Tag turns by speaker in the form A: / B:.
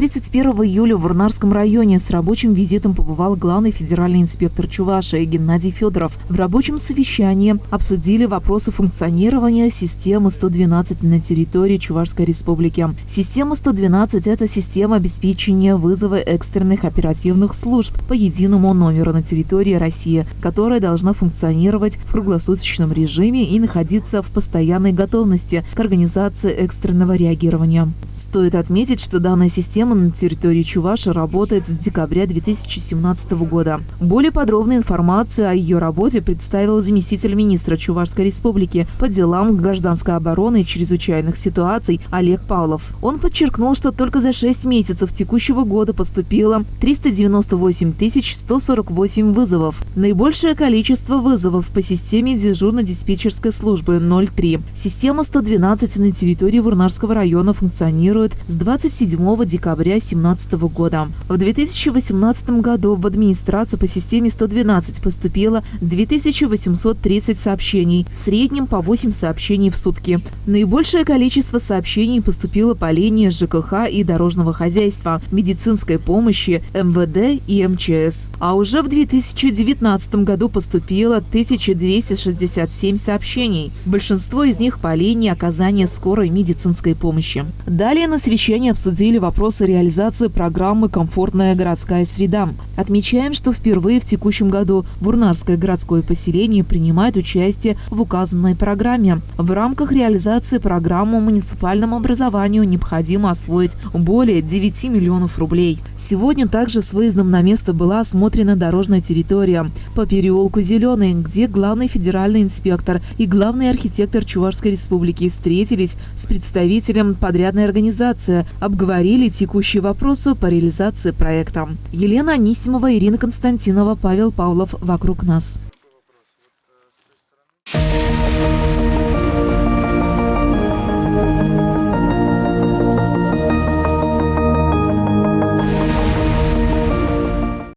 A: 31 июля в Варнарском районе с рабочим визитом побывал главный федеральный инспектор Чувашии Геннадий Федоров. В рабочем совещании обсудили вопросы функционирования системы 112 на территории Чувашской республики. Система 112 – это система обеспечения вызова экстренных оперативных служб по единому номеру на территории России, которая должна функционировать в круглосуточном режиме и находиться в постоянной готовности к организации экстренного реагирования. Стоит отметить, что данная система на территории Чувашии работает с декабря 2017 года. Более подробную информацию о ее работе представил заместитель министра Чувашской республики по делам гражданской обороны и чрезвычайных ситуаций Олег Павлов. Он подчеркнул, что только за 6 месяцев текущего года поступило 398 148 вызовов. Наибольшее количество вызовов по системе дежурно-диспетчерской службы 03. Система 112 на территории Варнарского района функционирует с 27 декабря 2017 года. В 2018 году в администрацию по системе 112 поступило 2830 сообщений, в среднем по 8 сообщений в сутки. Наибольшее количество сообщений поступило по линии ЖКХ и дорожного хозяйства, медицинской помощи, МВД и МЧС. А уже в 2019 году поступило 1267 сообщений. Большинство из них по линии оказания скорой медицинской помощи. Далее на совещании обсудили вопросы реализации программы «Комфортная городская среда». Отмечаем, что впервые в текущем году Варнарское городское поселение принимает участие в указанной программе. В рамках реализации программы муниципальному образованию необходимо освоить более 9 миллионов рублей. Сегодня также с выездом на место была осмотрена дорожная территория по переулку Зеленый, где главный федеральный инспектор и главный архитектор Чувашской республики встретились с представителем подрядной организации, обговорили текущие вопросы по реализации проекта. Елена Анисимова, Ирина Константинова, Павел Павлов. «Вокруг нас».